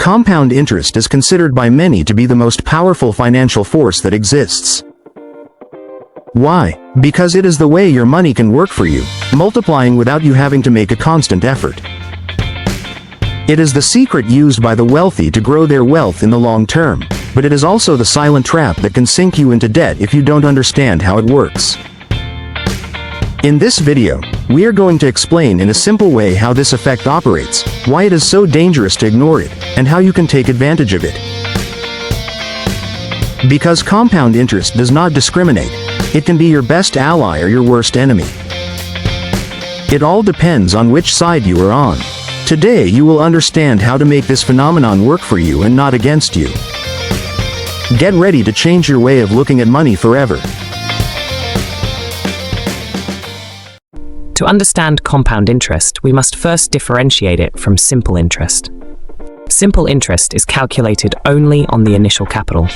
Compound interest is considered by many to be the most powerful financial force that exists. Why? Because it is the way your money can work for you, multiplying without you having to make a constant effort. It is the secret used by the wealthy to grow their wealth in the long term, but it is also the silent trap that can sink you into debt if you don't understand how it works. In this video, we are going to explain in a simple way how this effect operates, why it is so dangerous to ignore it, and how you can take advantage of it. Because compound interest does not discriminate, it can be your best ally or your worst enemy. It all depends on which side you are on. Today you will understand how to make this phenomenon work for you and not against you. Get ready to change your way of looking at money forever. To understand compound interest, we must first differentiate it from simple interest. Simple interest is calculated only on the initial capital.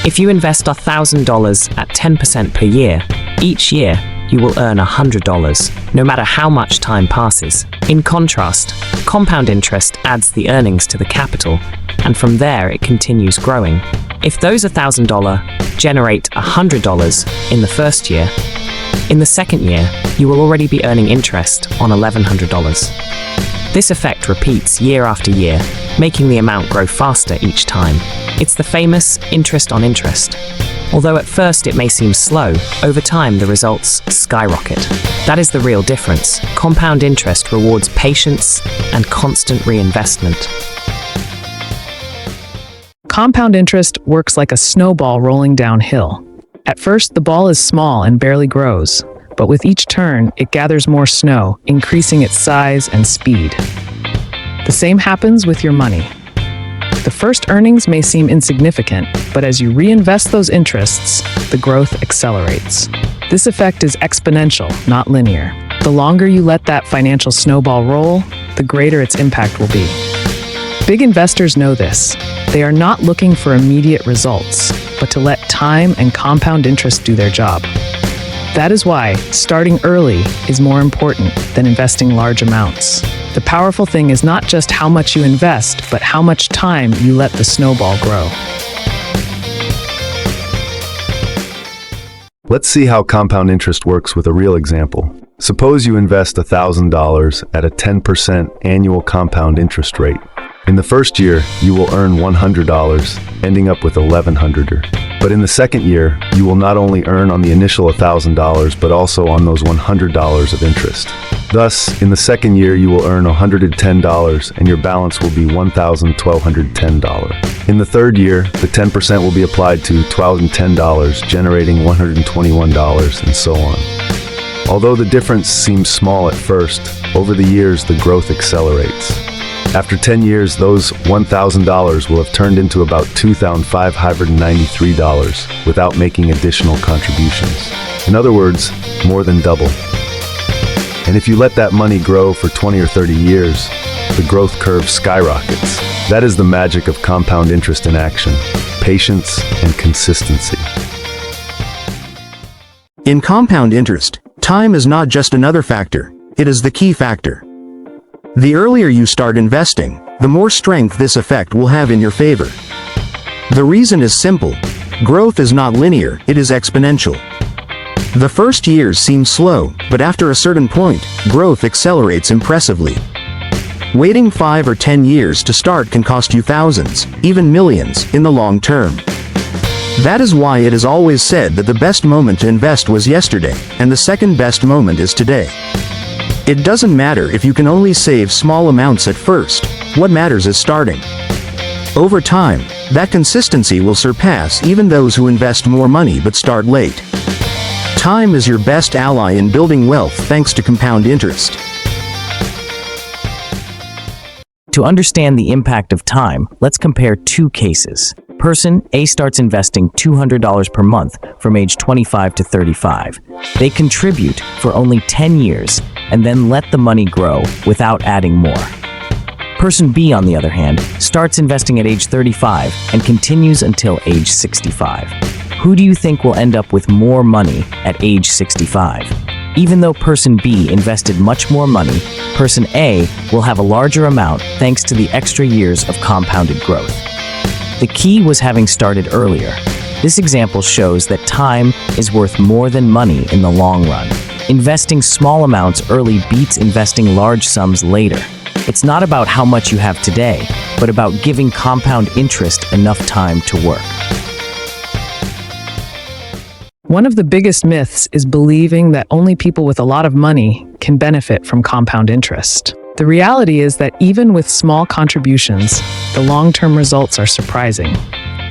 If you invest $1,000 at 10% per year, each year you will earn $100, no matter how much time passes. In contrast, compound interest adds the earnings to the capital, and from there it continues growing. If those $1,000 generate $100 in the first year, in the second year, you will already be earning interest on $1,100. This effect repeats year after year, making the amount grow faster each time. It's the famous interest on interest. Although at first it may seem slow, over time the results skyrocket. That is the real difference. Compound interest rewards patience and constant reinvestment. Compound interest works like a snowball rolling downhill. At first, the ball is small and barely grows, but with each turn, it gathers more snow, increasing its size and speed. The same happens with your money. The first earnings may seem insignificant, but as you reinvest those interests, the growth accelerates. This effect is exponential, not linear. The longer you let that financial snowball roll, the greater its impact will be. Big investors know this. They are not looking for immediate results, but to let time and compound interest do their job. That is why starting early is more important than investing large amounts. The powerful thing is not just how much you invest, but how much time you let the snowball grow. Let's see how compound interest works with a real example. Suppose you invest $1,000 at a 10% annual compound interest rate. In the first year, you will earn $100, ending up with $1,100. But in the second year, you will not only earn on the initial $1,000, but also on those $100 of interest. Thus, in the second year, you will earn $110, and your balance will be $1,210. In the third year, the 10% will be applied to $1,010, generating $121, and so on. Although the difference seems small at first, over the years the growth accelerates. After 10 years, those $1,000 will have turned into about $2,593 without making additional contributions. In other words, more than double. And if you let that money grow for 20 or 30 years, the growth curve skyrockets. That is the magic of compound interest in action: patience and consistency. In compound interest, time is not just another factor, it is the key factor. The earlier you start investing, the more strength this effect will have in your favor. The reason is simple. Growth is not linear, it is exponential. The first years seem slow, but after a certain point, growth accelerates impressively. Waiting 5 or 10 years to start can cost you thousands, even millions, in the long term. That is why it is always said that the best moment to invest was yesterday, and the second best moment is today. It doesn't matter if you can only save small amounts at first, what matters is starting. Over time, that consistency will surpass even those who invest more money but start late. Time is your best ally in building wealth thanks to compound interest. To understand the impact of time, let's compare two cases. Person A starts investing $200 per month from age 25 to 35. They contribute for only 10 years and then let the money grow without adding more. Person B, on the other hand, starts investing at age 35 and continues until age 65. Who do you think will end up with more money at age 65? Even though person B invested much more money, person A will have a larger amount thanks to the extra years of compounded growth. The key was having started earlier. This example shows that time is worth more than money in the long run. Investing small amounts early beats investing large sums later. It's not about how much you have today, but about giving compound interest enough time to work. One of the biggest myths is believing that only people with a lot of money can benefit from compound interest. The reality is that even with small contributions, the long-term results are surprising.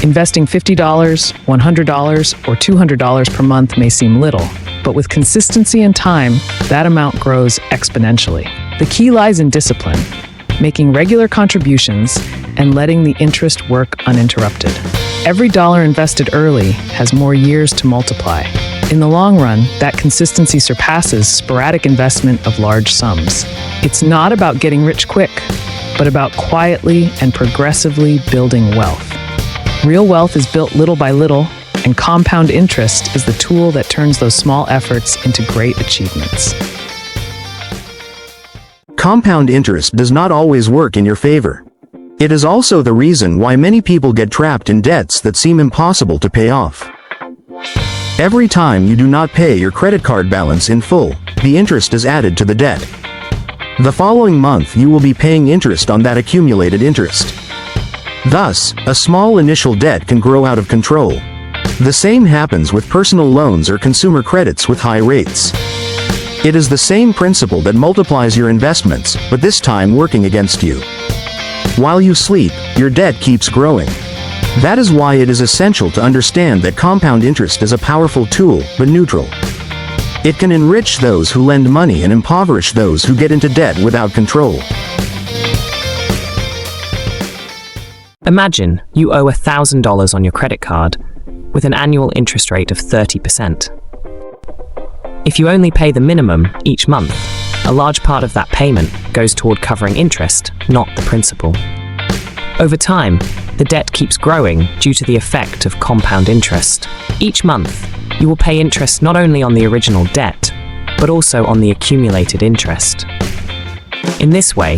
Investing $50, $100, or $200 per month may seem little, but with consistency and time, that amount grows exponentially. The key lies in discipline, making regular contributions and letting the interest work uninterrupted. Every dollar invested early has more years to multiply. In the long run, that consistency surpasses sporadic investment of large sums. It's not about getting rich quick, but about quietly and progressively building wealth. Real wealth is built little by little, and compound interest is the tool that turns those small efforts into great achievements. Compound interest does not always work in your favor. It is also the reason why many people get trapped in debts that seem impossible to pay off. Every time you do not pay your credit card balance in full, the interest is added to the debt. The following month you will be paying interest on that accumulated interest. Thus, a small initial debt can grow out of control. The same happens with personal loans or consumer credits with high rates. It is the same principle that multiplies your investments, but this time working against you. While you sleep, your debt keeps growing. That is why it is essential to understand that compound interest is a powerful tool, but neutral. It can enrich those who lend money and impoverish those who get into debt without control. Imagine you owe $1,000 on your credit card with an annual interest rate of 30%. If you only pay the minimum each month, a large part of that payment goes toward covering interest, not the principal. Over time, the debt keeps growing due to the effect of compound interest. Each month, you will pay interest not only on the original debt, but also on the accumulated interest. In this way,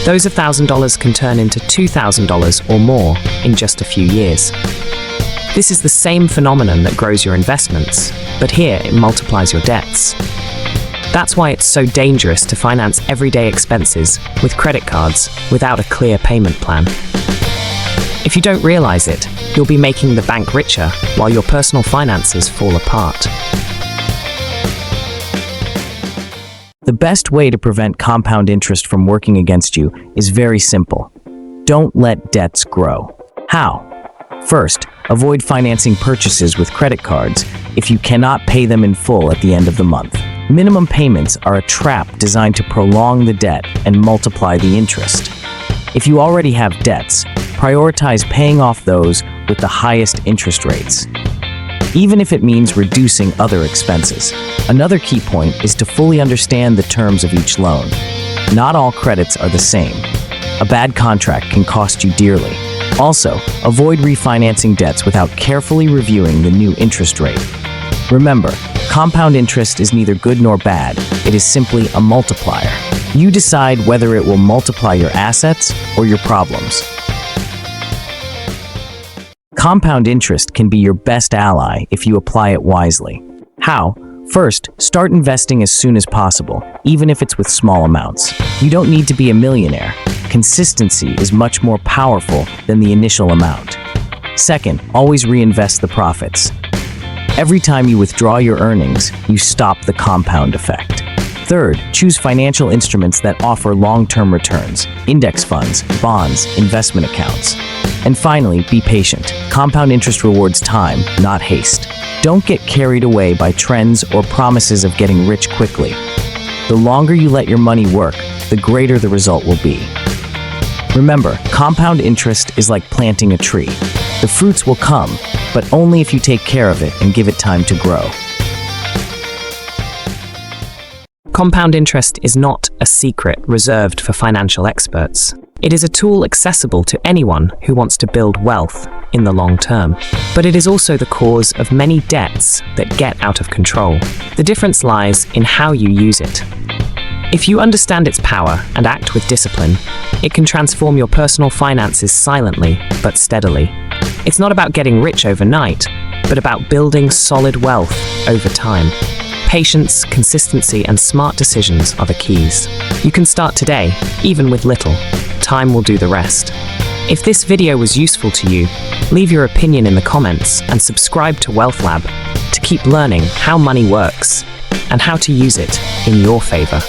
those $1,000 can turn into $2,000 or more in just a few years. This is the same phenomenon that grows your investments, but here it multiplies your debts. That's why it's so dangerous to finance everyday expenses with credit cards without a clear payment plan. If you don't realize it, you'll be making the bank richer while your personal finances fall apart. The best way to prevent compound interest from working against you is very simple. Don't let debts grow. How? First, avoid financing purchases with credit cards if you cannot pay them in full at the end of the month. Minimum payments are a trap designed to prolong the debt and multiply the interest. If you already have debts, prioritize paying off those with the highest interest rates, even if it means reducing other expenses. Another key point is to fully understand the terms of each loan. Not all credits are the same. A bad contract can cost you dearly. Also, avoid refinancing debts without carefully reviewing the new interest rate. Remember, compound interest is neither good nor bad, it is simply a multiplier. You decide whether it will multiply your assets or your problems. Compound interest can be your best ally if you apply it wisely. How? First, start investing as soon as possible, even if it's with small amounts. You don't need to be a millionaire. Consistency is much more powerful than the initial amount. Second, always reinvest the profits. Every time you withdraw your earnings, you stop the compound effect. Third, choose financial instruments that offer long-term returns, index funds, bonds, investment accounts. And finally, be patient. Compound interest rewards time, not haste. Don't get carried away by trends or promises of getting rich quickly. The longer you let your money work, the greater the result will be. Remember, compound interest is like planting a tree. The fruits will come, but only if you take care of it and give it time to grow. Compound interest is not a secret reserved for financial experts. It is a tool accessible to anyone who wants to build wealth in the long term. But it is also the cause of many debts that get out of control. The difference lies in how you use it. If you understand its power and act with discipline, it can transform your personal finances silently but steadily. It's not about getting rich overnight, but about building solid wealth over time. Patience, consistency, and smart decisions are the keys. You can start today, even with little. Time will do the rest. If this video was useful to you, leave your opinion in the comments and subscribe to Wealth Lab to keep learning how money works and how to use it in your favor.